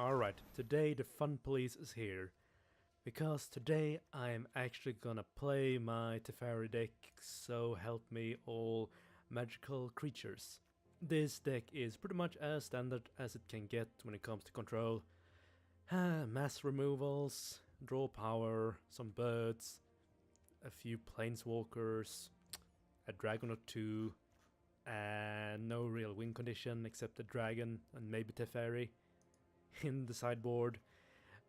Alright, today the fun police is here. Because today I am actually gonna play my Teferi deck, so help me all magical creatures. This deck is pretty much as standard as it can get when it comes to control. Mass removals, draw power, some birds, a few planeswalkers, a dragon or two, and no real win condition except a dragon and maybe Teferi. In the sideboard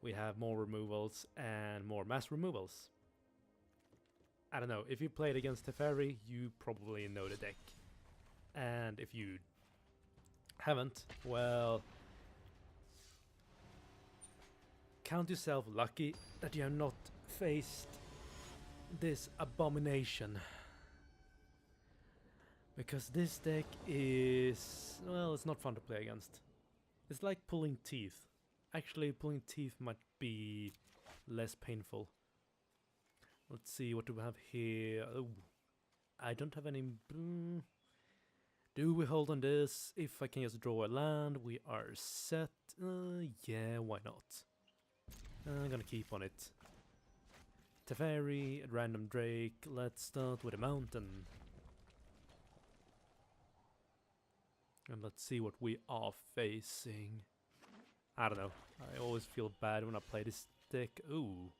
we have more removals and more mass removals. I don't know, if you played against Teferi you probably know the deck. And if you haven't, well, count yourself lucky that you have not faced this abomination. Because this deck is, well, it's not fun to play against. It's like pulling teeth. Actually, pulling teeth might be less painful. Let's see, what do we have here? Oh, I don't have any... Do we hold on this? If I can just draw a land, we are set. Yeah, why not? I'm gonna keep on it. Teferi, a random Drake. Let's start with a mountain. And let's see what we are facing. I don't know. I always feel bad when I play this deck. Ooh,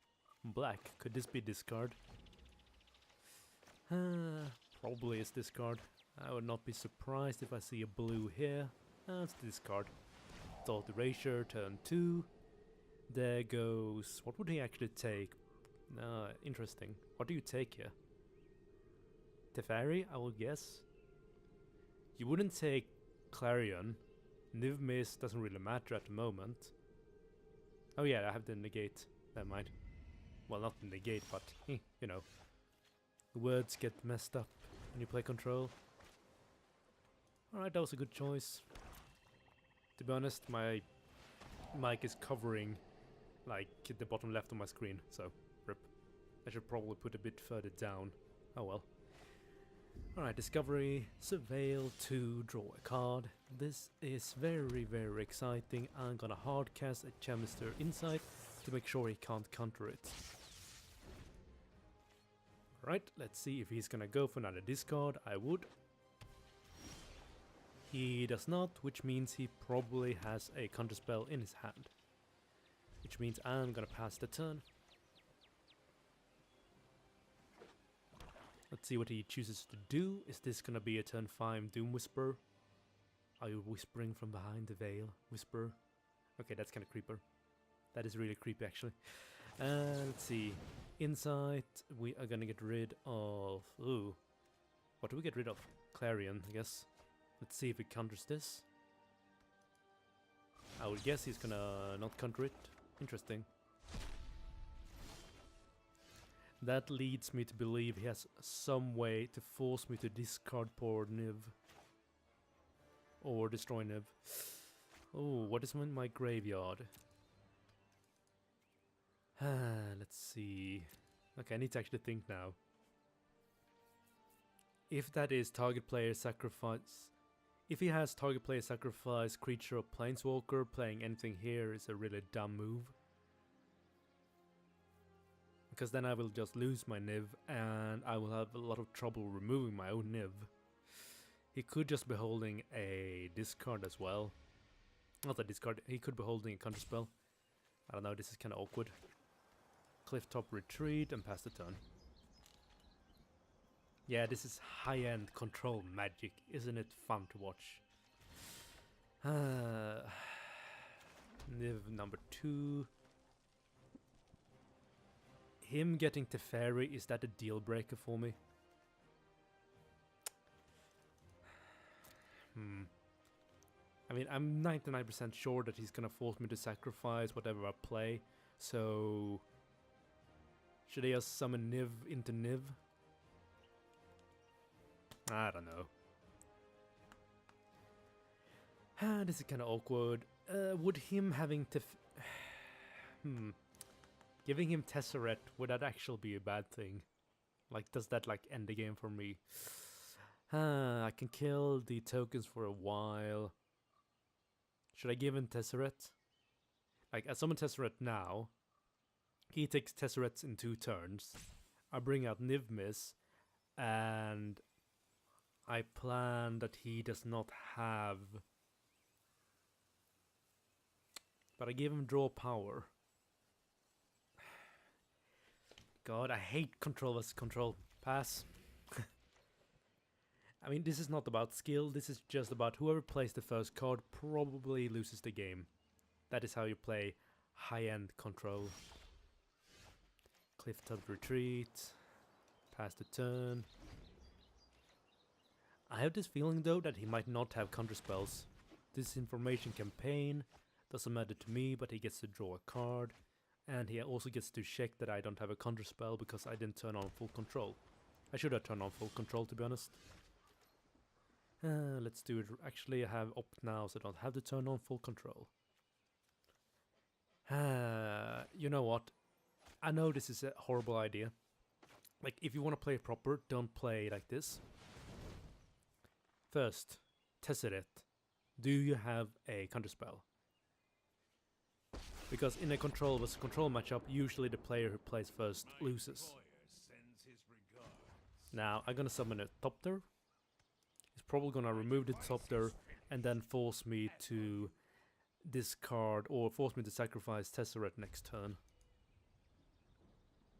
black. Could this be discard? Probably is discard. I would not be surprised if I see a blue here. It's discard. Thought Erasure, turn 2. There goes... What would he actually take? Interesting. What do you take here? Teferi, I will guess. You wouldn't take Clarion. Niv Miss doesn't really matter at the moment. Oh yeah, I have the negate. Never mind. Well, not the negate, but, you know. The words get messed up when you play control. Alright, that was a good choice. To be honest, my mic is covering, like, the bottom left of my screen, so, rip. I should probably put a bit further down. Oh well. Alright, Discovery, Surveil to draw a card. This is very, very exciting. I'm gonna hardcast a Chemister Insight to make sure he can't counter it. Alright, let's see if he's gonna go for another discard. I would. He does not, which means he probably has a counterspell in his hand. Which means I'm gonna pass the turn. Let's see what he chooses to do. Is this gonna be a turn 5 Doom Whisper? Are you whispering from behind the veil? Whisper? Okay, that's kinda creeper. That is really creepy actually. Let's see. Insight, we are gonna get rid of... Ooh. What do we get rid of? Clarion, I guess. Let's see if he counters this. I would guess he's gonna not counter it. Interesting. That leads me to believe he has some way to force me to discard poor Niv. Or destroy Niv. Oh, what is in my graveyard? Let's see. Okay, I need to actually think now. If that is target player sacrifice... If he has target player sacrifice creature or planeswalker, playing anything here is a really dumb move. Because then I will just lose my Niv and I will have a lot of trouble removing my own Niv. He could just be holding a discard as well. Not a discard, he could be holding a counterspell. I don't know, this is kinda awkward. Clifftop Retreat and pass the turn. Yeah, this is high-end control magic, isn't it fun to watch? Niv number 2. Him getting Teferi, is that a deal breaker for me? I mean, I'm 99% sure that he's gonna force me to sacrifice whatever I play, so... Should I just summon Niv into Niv? I don't know. This is kinda awkward. Would him having Giving him Tesseret, would that actually be a bad thing? Like, does that like end the game for me? I can kill the tokens for a while. Should I give him Tesseret? Like, I summon Tesseract now. He takes Tesseracts in 2 turns. I bring out Nivmis, and I plan that he does not have... But I give him draw power. God, I hate control versus control. Pass. I mean, this is not about skill, this is just about whoever plays the first card probably loses the game. That is how you play high-end control. Cliff-top retreat. Pass the turn. I have this feeling though that he might not have counter spells. Disinformation campaign doesn't matter to me, but he gets to draw a card. And he also gets to check that I don't have a counter spell because I didn't turn on full control. I should have turned on full control, to be honest. Let's do it. Actually, I have opt now, so I don't have to turn on full control. You know what? I know this is a horrible idea. Like, if you want to play it proper, don't play like this. First, Tesseract. Do you have a counterspell? Because in a control versus control matchup, usually the player who plays first loses. Now, I'm gonna summon a Topter. He's probably gonna remove the Topter and then force me to discard or force me to sacrifice Tesseract next turn.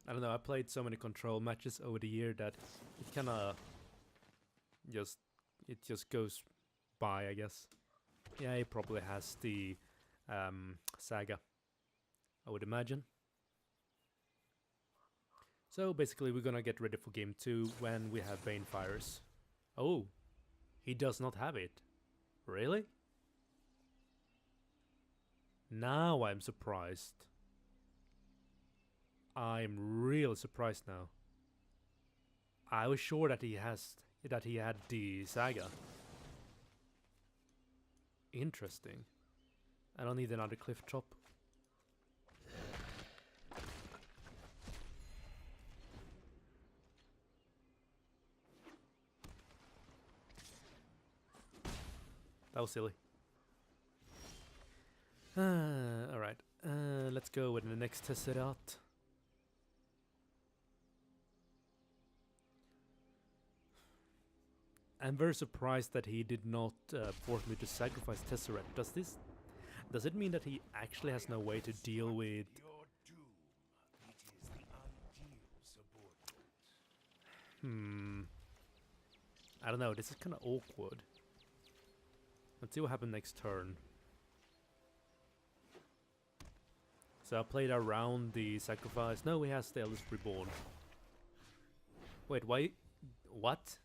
I don't know, I played so many control matches over the year that it kinda just goes by, I guess. Yeah, he probably has the Saga, I would imagine. So basically we're gonna get ready for game 2 when we have Banefires. Oh, he does not have it. Really? Now I'm surprised. I'm really surprised now. I was sure that he had the Saga. Interesting. I don't need another cliff chop. That was silly. Alright. Let's go with the next Tesseract. I'm very surprised that he did not force me to sacrifice Tesseract. Does it mean that he actually has no way to deal with... I don't know, this is kind of awkward. Let's see what happens next turn. So I played around the sacrifice. No, he has the Eldest Reborn. Wait, why? What?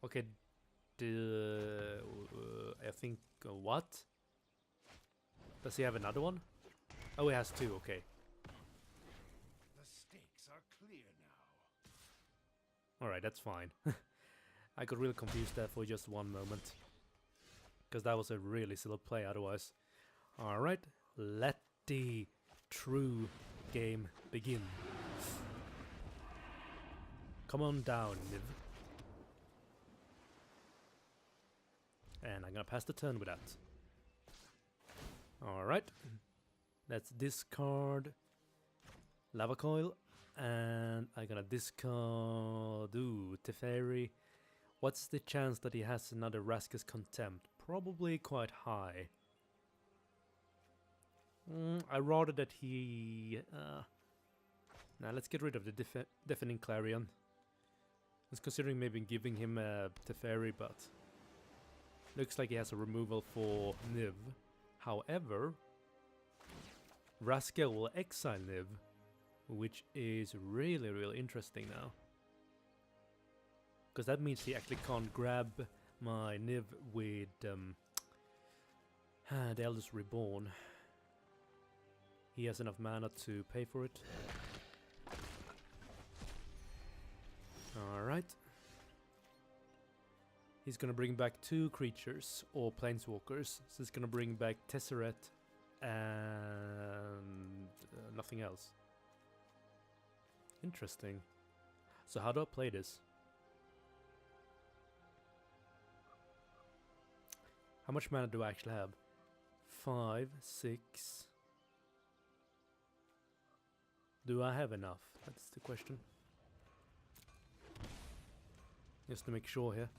Okay, I think, what? Does he have another one? Oh, he has 2, okay. The stakes are clear now. Alright, that's fine. I got really confused there for just one moment. Because that was a really silly play otherwise. Alright, let the true game begin. Come on down, Niv. And I'm gonna pass the turn with that. Alright. Let's discard Lava Coil. And I'm gonna discard... Ooh, Teferi. What's the chance that he has another Raskus Contempt? Probably quite high. I'd rather that he... Now let's get rid of the Deafening Clarion. I was considering maybe giving him a Teferi, but... Looks like he has a removal for Niv. However, Rascal will exile Niv, which is really, really interesting now. Because that means he actually can't grab my Niv with the Eldest Reborn. He has enough mana to pay for it. Alright. He's gonna bring back 2 creatures, or planeswalkers. So he's gonna bring back Tesseract and nothing else. Interesting. So how do I play this? How much mana do I actually have? 5, 6, Do I have enough? That's the question. Just to make sure here.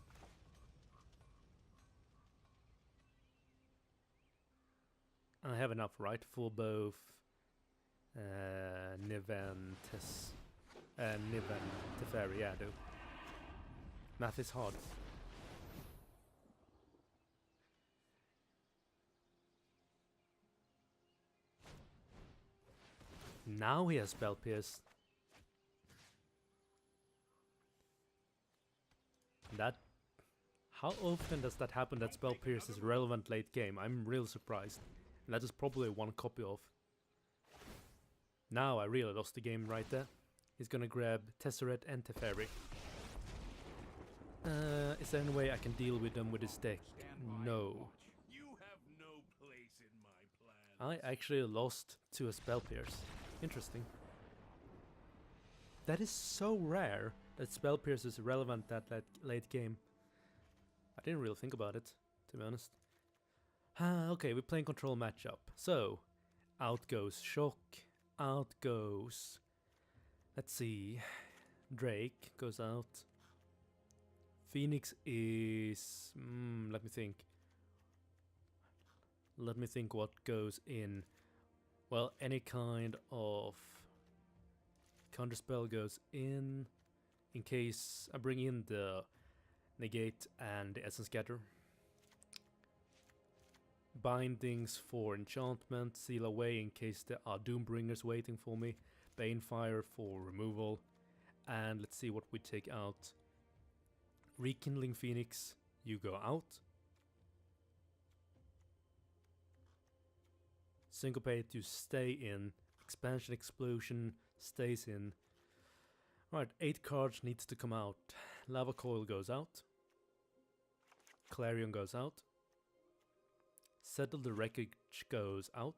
I have enough, right? For both Niv and Teferi, yeah, I do. Math is hard. Now he has Spell Pierce. That... How often does that happen that Spell Pierce is relevant late game? I'm real surprised. And that is probably one copy of. Now I really lost the game right there. He's gonna grab Tesseret and Teferi. Is there any way I can deal with them with his deck? No. You have no place in my plan. I actually lost to a Spell Pierce. Interesting. That is so rare that Spell Pierce is relevant that late game. I didn't really think about it, to be honest. Okay, we're playing control matchup. So, out goes Shock, out goes... Let's see... Drake goes out. Phoenix is... let me think. Let me think what goes in. Well, any kind of counterspell goes in case I bring in the Negate and the Essence Scatter. Bindings for enchantment, Seal Away in case there are Doombringers waiting for me, Banefire for removal, and let's see what we take out. Rekindling Phoenix, you go out. Syncopate, you stay in. Expansion Explosion stays in. Right, 8 cards needs to come out. Lava Coil goes out. Clarion goes out. Settle the Wreckage goes out.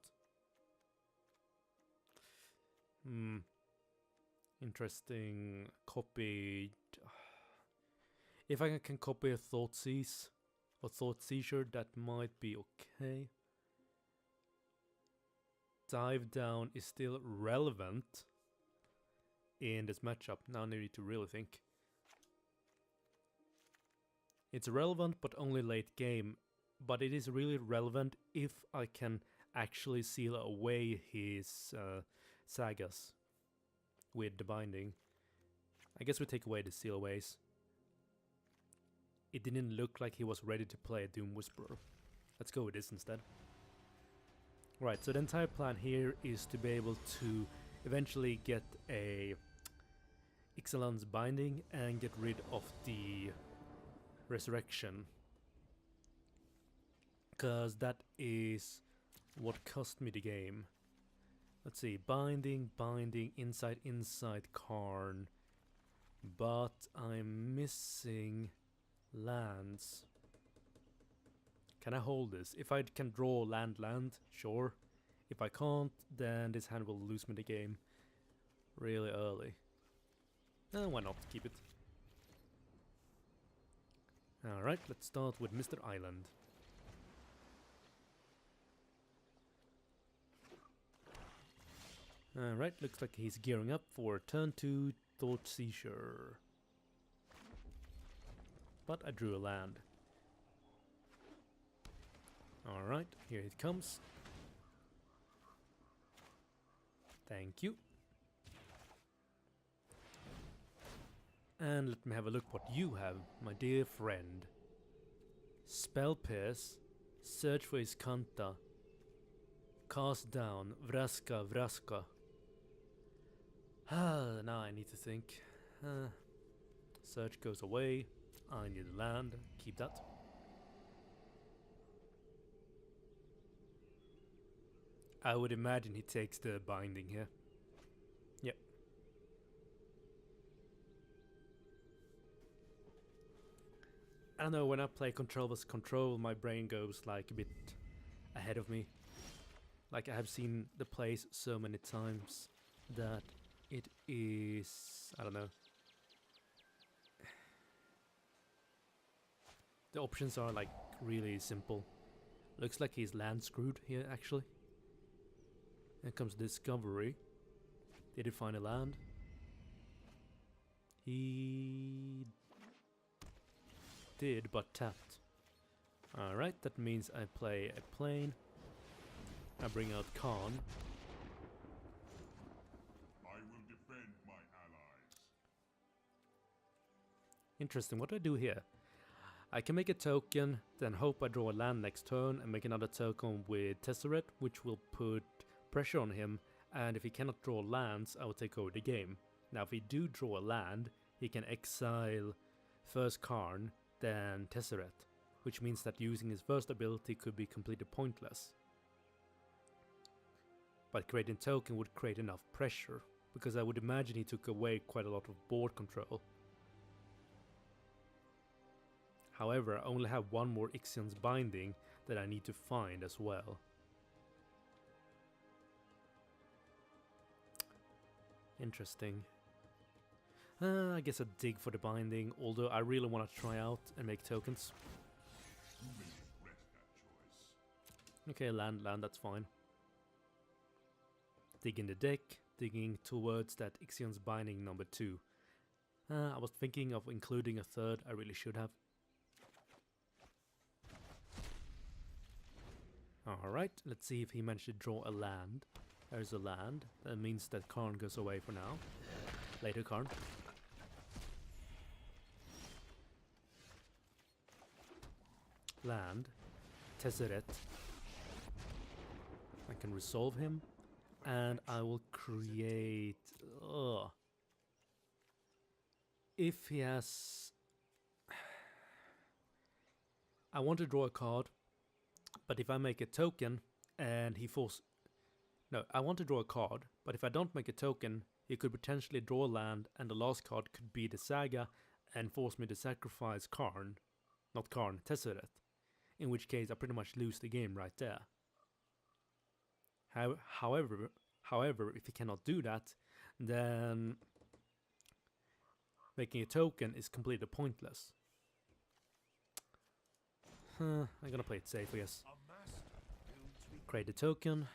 Interesting. Copied. If I can copy a Thought Seize or Thought Seizure, that might be okay. Dive Down is still relevant in this matchup. Now I need to really think. It's relevant but only late game, but it is really relevant if I can actually seal away his sagas with the binding. I guess we take away the seal aways. It didn't look like he was ready to play a Doom Whisperer. Let's go with this instead. Right, so the entire plan here is to be able to eventually get a Ixalan's binding and get rid of the resurrection. Because that is what cost me the game. Let's see, binding, inside, Karn. But I'm missing lands. Can I hold this? If I can draw land, sure. If I can't, then this hand will lose me the game really early. Why not? Keep it. Alright, let's start with Mr. Island. Alright, looks like he's gearing up for turn 2 Thought Seizure. But I drew a land. Alright, here it comes. Thank you. And let me have a look what you have, my dear friend. Spell Pierce, search for his Kanta. Cast down, Vraska. Now I need to think. Search goes away. I need land, keep that. I would imagine he takes the binding here. Yep. I don't know, when I play Control vs. Control, my brain goes like a bit ahead of me. Like I have seen the plays so many times that it is... I don't know. The options are like really simple. Looks like he's land screwed here actually. Here comes Discovery. Did he find a land? He did, but tapped. Alright, that means I play a plane. I bring out Khan. I will defend my allies. Interesting, what do I do here? I can make a token, then hope I draw a land next turn and make another token with Tesseret, which will put pressure on him, and if he cannot draw lands, I will take over the game. Now if he do draw a land, he can exile first Karn, then Tesseret, which means that using his first ability could be completely pointless. But creating token would create enough pressure, because I would imagine he took away quite a lot of board control. However, I only have one more Ixion's Binding that I need to find as well. Interesting. I guess I'd dig for the Binding, although I really want to try out and make tokens. You may regret that choice. Okay, land, that's fine. Dig in the deck, digging towards that Ixion's Binding number 2. I was thinking of including a third, I really should have. Alright, let's see if he managed to draw a land. There's a land. That means that Karn goes away for now. Later, Karn. Land. Tesseret. I can resolve him. And I will create... If he has... I want to draw a card. But if I make a token and he forces... No, I want to draw a card, but if I don't make a token, he could potentially draw land and the last card could be the Saga and force me to sacrifice Karn. Not Karn, Tesseret. In which case I pretty much lose the game right there. However, if he cannot do that, then making a token is completely pointless. I'm gonna play it safe, I guess. Create a token.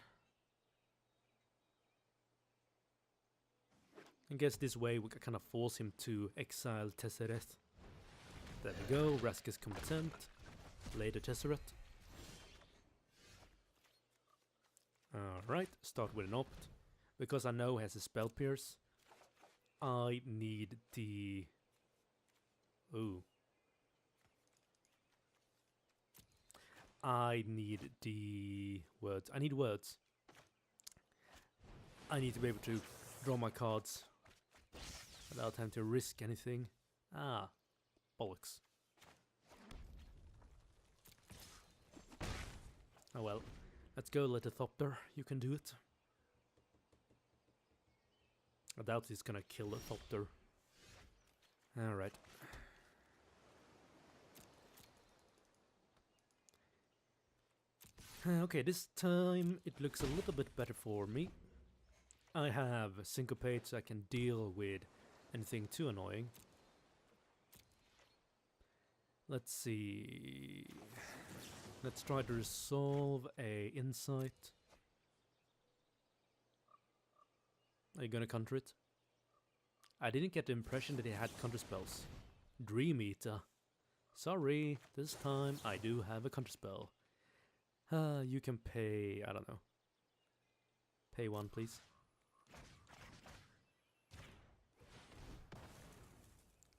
I guess this way we can kind of force him to exile Tesseret. There we go, Rask is content. Later Tesseret. Alright, start with an opt. Because I know he has a spell pierce, I need the... Ooh. I need the words. I need words. I need to be able to draw my cards without having to risk anything. Ah, bollocks. Oh well. Let's go, Lithopter. You can do it. I doubt he's gonna kill Lithopter. Alright. Okay, this time it looks a little bit better for me. I have Syncopate, so I can deal with anything too annoying. Let's see. Let's try to resolve a Insight. Are you gonna counter it? I didn't get the impression that he had counter spells. Dream Eater. Sorry, this time I do have a counter spell. You can pay, I don't know. Pay 1, please.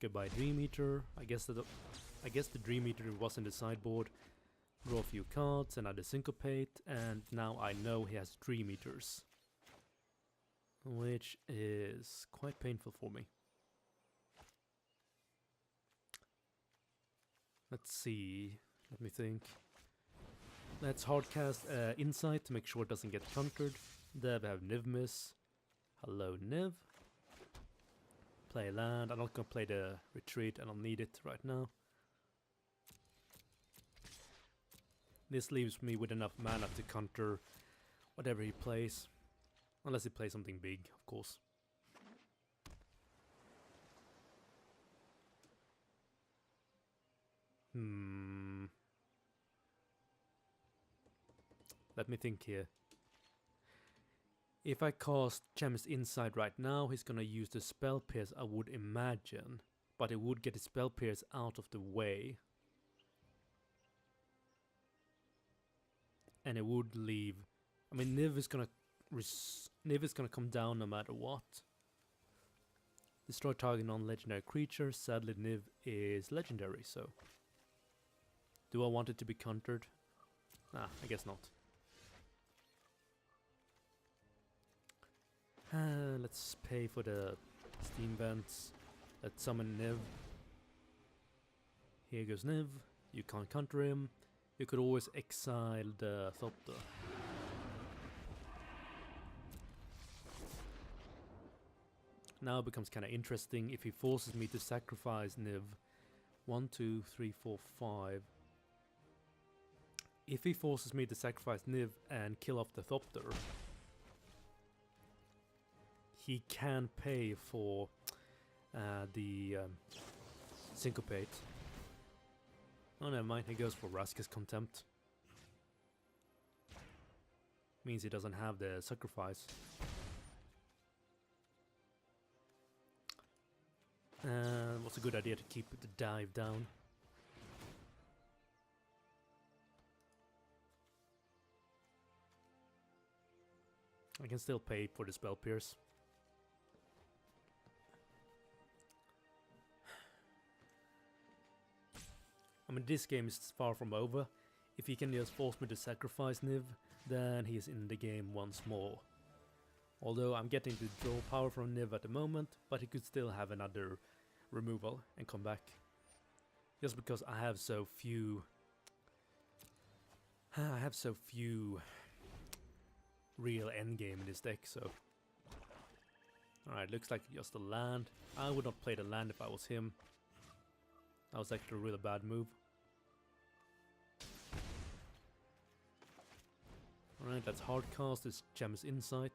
Goodbye, Dream Eater. I guess the Dream Eater was in the sideboard. Draw a few cards, another Syncopate, and now I know he has Dream Eaters. Which is quite painful for me. Let's see. Let me think. Let's hardcast Insight to make sure it doesn't get countered. There we have Nivmis. Hello, Niv. Play land. I'm not gonna play the retreat. I don't need it right now. This leaves me with enough mana to counter whatever he plays. Unless he plays something big, of course. Let me think here. If I cast Chemist Insight right now, he's gonna use the Spell Pierce, I would imagine. But it would get the Spell Pierce out of the way. And it would leave... I mean, Niv is gonna come down no matter what. Destroy target non-legendary creature. Sadly, Niv is legendary, so... Do I want it to be countered? Ah, I guess not. Let's pay for the steam vents. Let's summon Niv. Here goes Niv. You can't counter him. You could always exile the Thopter. Now it becomes kind of interesting if he forces me to sacrifice Niv. 1, 2, 3, 4, 5. If he forces me to sacrifice Niv and kill off the Thopter, he can pay for the Syncopate. Oh, never mind, he goes for Raska's Contempt. Means he doesn't have the sacrifice. What's a good idea to keep the dive down? I can still pay for the Spell Pierce. I mean, this game is far from over. If he can just force me to sacrifice Niv, then he is in the game once more. Although I'm getting to draw power from Niv at the moment, but he could still have another removal and come back. Just because I have so few... real endgame in this deck, so... Alright, looks like just a land. I would not play the land if I was him. That was actually a really bad move. Alright, let's hardcast this Gem's Insight.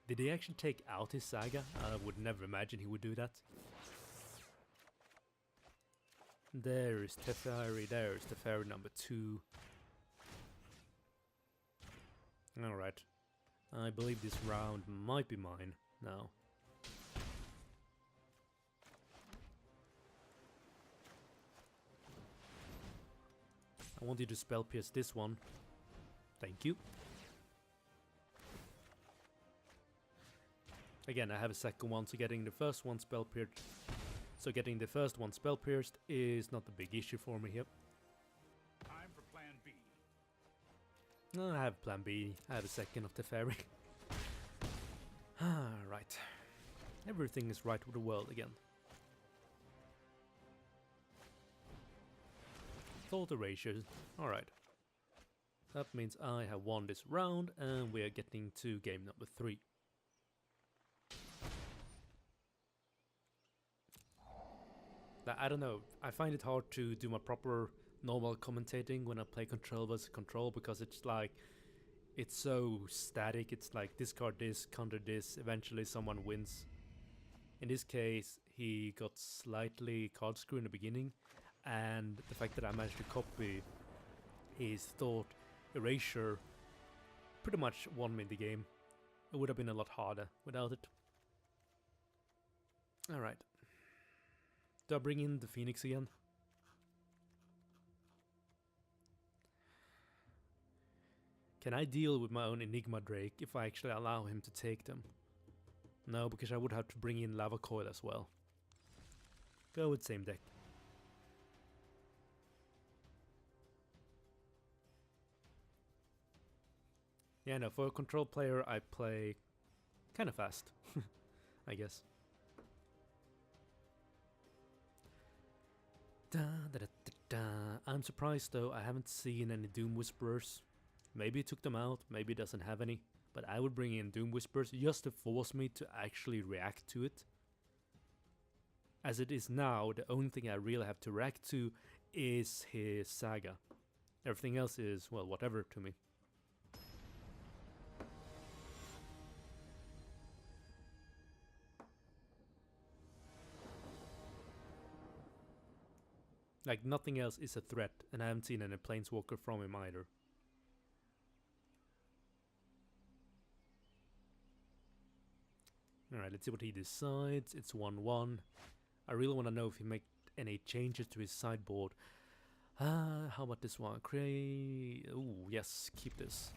Did he actually take out his Saga? I would never imagine he would do that. There is Teferi, there is Teferi number 2. Alright. I believe this round might be mine now. I want you to spell pierce this one. Thank you. Again, I have a second one, so getting the first one spell pierced. So getting the first one spell pierced is not a big issue for me here. Time for plan B. No, I have plan B. I have a second of Teferi. Right. Everything is right with the world again. Thought erasure. Alright. That means I have won this round and we are getting to game number 3. Now, I don't know, I find it hard to do my proper normal commentating when I play control versus control because it's like, it's so static. It's like discard this, counter this, eventually someone wins. In this case, he got slightly card screw in the beginning, and the fact that I managed to copy his thought erasure pretty much won me the game. It would have been a lot harder without it. Alright. Do I bring in the Phoenix again? Can I deal with my own Enigma Drake if I actually allow him to take them? No, because I would have to bring in Lava Coil as well. Go with same deck. Yeah, no, for a control player I play kind of fast, I guess. I'm surprised though, I haven't seen any Doom Whisperers. Maybe he took them out, maybe he doesn't have any. But I would bring in Doom Whispers just to force me to actually react to it. As it is now, the only thing I really have to react to is his Saga. Everything else is, well, whatever to me. Like, nothing else is a threat, and I haven't seen any planeswalker from him either. Alright, let's see what he decides. It's 1-1. I really want to know if he makes any changes to his sideboard. How about this one? Create... Ooh, yes, keep this.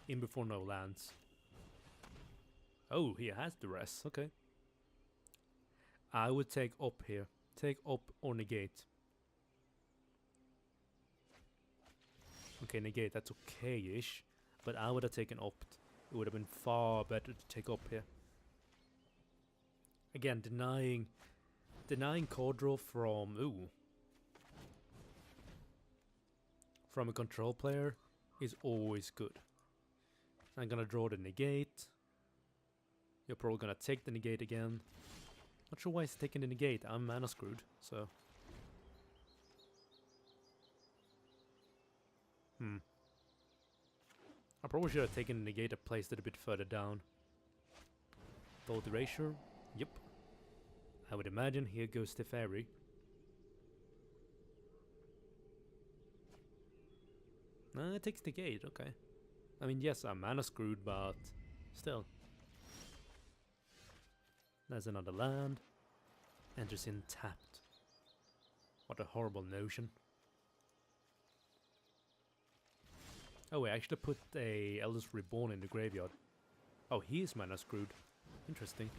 In before no lands. Oh, he has the rest, okay. I would take up here. Take up or negate. Okay, negate, that's okay-ish. But I would have taken opt. It would have been far better to take up here. Again, denying card draw from from a control player is always good. I'm gonna draw the negate. You're probably gonna take the negate again. Not sure why he's taking the negate. I'm mana screwed, so. I probably should have taken the negate and placed it a bit further down. Thought erasure. Yep. I would imagine here goes the fairy. It takes the gate, okay. I mean, yes, I'm mana screwed, but still. There's another land. Enters in tapped. What a horrible notion. Oh, we actually put a Eldest Reborn in the graveyard. Oh, he is mana screwed. Interesting.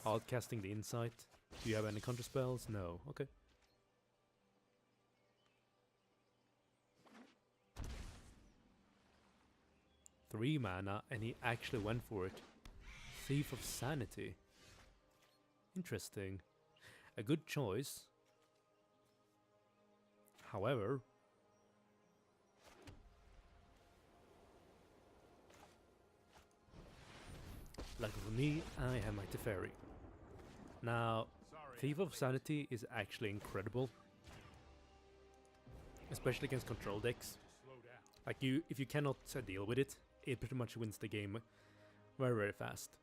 Alt casting the Insight. Do you have any counter spells? No. Okay. Three mana, and he actually went for it. Thief of Sanity. Interesting. A good choice. However, lucky for me, I have my Teferi. Now, Thief of Sanity is actually incredible. Especially against control decks. Like, if you cannot deal with it, it pretty much wins the game very, very fast.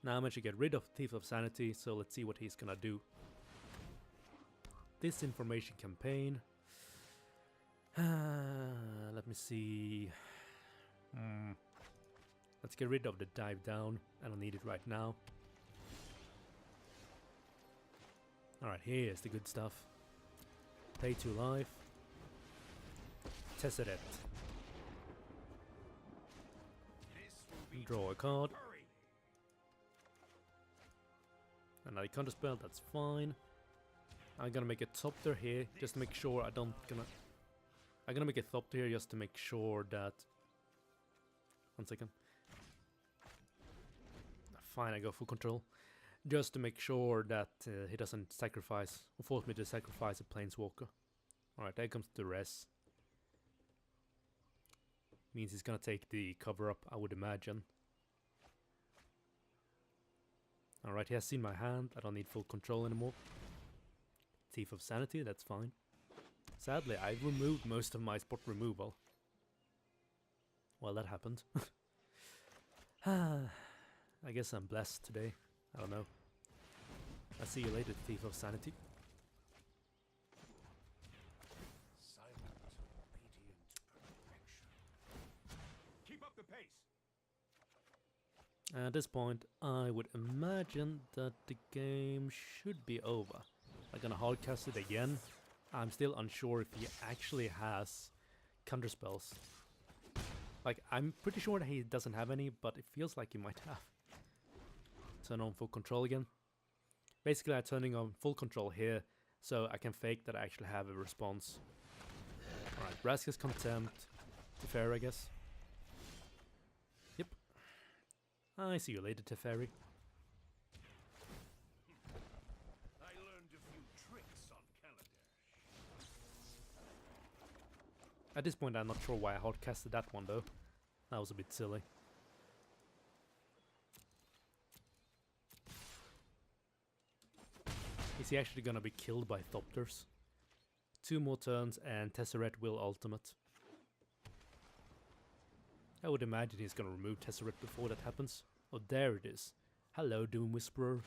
Now I managed to get rid of Thief of Sanity, so let's see what he's gonna do. Disinformation campaign. Let me see. Let's get rid of the dive down. I don't need it right now. Alright, here's the good stuff. Pay 2 life. Tesseret. Draw a card. Another counter spell, that's fine. I'm gonna make a Thopter here just to make sure I'm gonna make a Thopter here just to make sure that. One second. Fine, I go full control. Just to make sure that he doesn't sacrifice or force me to sacrifice a Planeswalker. Alright, there comes the rest. Means he's gonna take the cover up, I would imagine. Alright, he has seen my hand. I don't need full control anymore. Thief of Sanity, that's fine. Sadly, I've removed most of my spot removal. Well, that happened. I guess I'm blessed today. I don't know. I'll see you later, Thief of Sanity. Silent, obedient perfection. Keep up the pace. At this point, I would imagine that the game should be over. I'm gonna hardcast it again. I'm still unsure if he actually has counter spells. Like, I'm pretty sure that he doesn't have any, but it feels like he might have. Turn on full control again. Basically, I'm turning on full control here, so I can fake that I actually have a response. Alright, Vraska's Contempt. Teferi, I guess. Yep. I see you later, Teferi. I learned a few tricks on Kaladesh. At this point, I'm not sure why I hardcasted that one, though. That was a bit silly. Is he actually gonna be killed by Thopters? 2 more turns and Tesseret will ultimate. I would imagine he's gonna remove Tesseret before that happens. Oh, there it is. Hello, Doom Whisperer.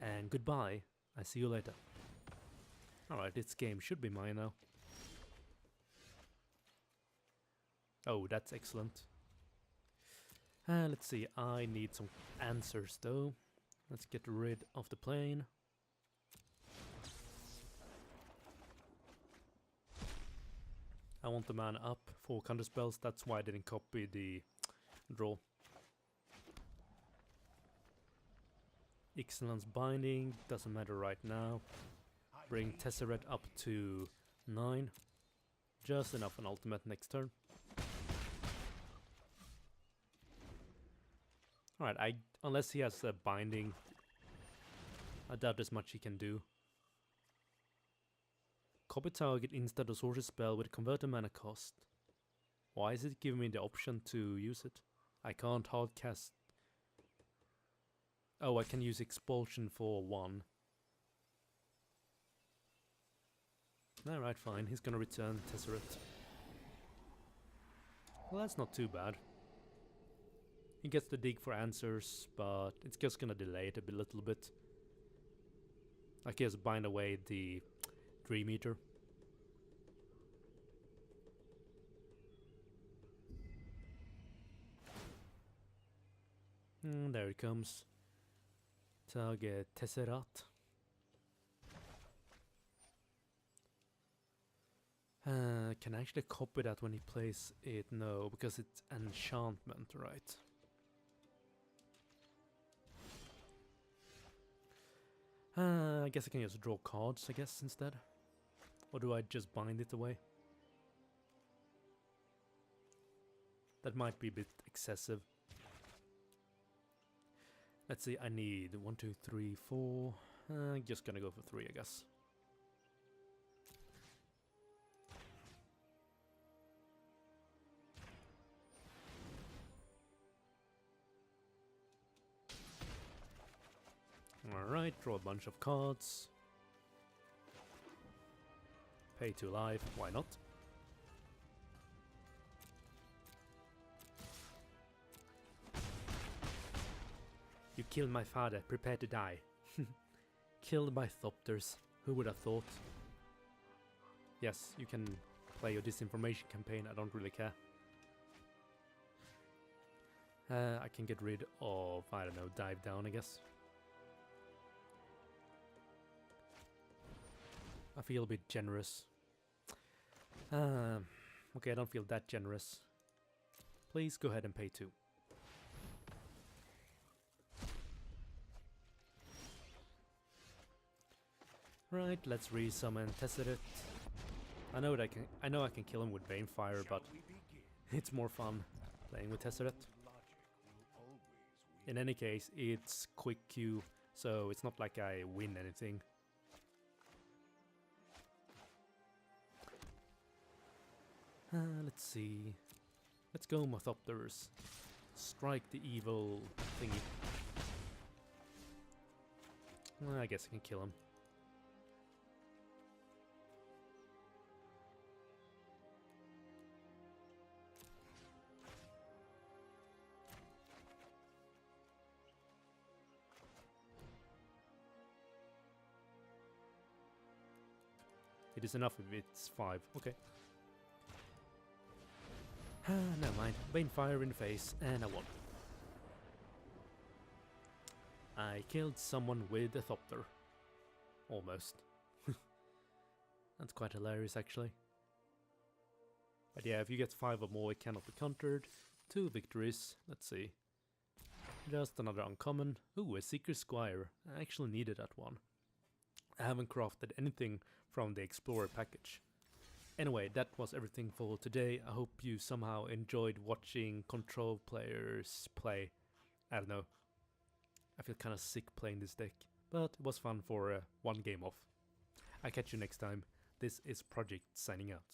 And goodbye. I see you later. Alright, this game should be mine now. Oh, that's excellent. Let's see, I need some answers though. Let's get rid of the plane. I want the mana up for counter spells, that's why I didn't copy the draw. Excellence Binding, doesn't matter right now. Bring Tesseret up to 9. Just enough an ultimate next turn. Alright, unless he has a binding, I doubt as much he can do. Copy target instead of sorcery spell with converted mana cost. Why is it giving me the option to use it? I can't hard cast. Oh, I can use expulsion for 1. Alright, fine. He's gonna return Tesseret. Well, that's not too bad. He gets the dig for answers, but it's just gonna delay it a little bit. Like he has to bind away the Dream Eater. There it comes. Target Tesseret. Can I actually copy that when he plays it? No, because it's enchantment, right? I guess I can just draw cards, I guess, instead. Or do I just bind it away? That might be a bit excessive. Let's see, I need 1, 2, 3, 4. Just gonna go for 3, I guess. Alright, draw a bunch of cards. Pay 2 life, why not? You killed my father, prepare to die. Killed by Thopters, who would have thought? Yes, you can play your disinformation campaign, I don't really care. I can get rid of, I don't know, dive down, I guess. I feel a bit generous. Okay, I don't feel that generous. Please go ahead and pay 2. Right, let's resummon Tesseret. I know I can kill him with Banefire, but it's more fun playing with Tesseret. In any case, it's quick queue, so it's not like I win anything. Let's see. Let's go, Morthopters. Strike the evil thingy. I guess I can kill him. It is enough if it's 5. Okay. Never mind. Banefire in the face, and I won. I killed someone with a Thopter. Almost. That's quite hilarious, actually. But yeah, if you get 5 or more, it cannot be countered. 2 victories. Let's see. Just another uncommon. Ooh, a Seeker Squire. I actually needed that one. I haven't crafted anything from the Explorer package. Anyway, that was everything for today. I hope you somehow enjoyed watching Control players play. I don't know. I feel kind of sick playing this deck, but it was fun for one game off. I'll catch you next time. This is Project signing out.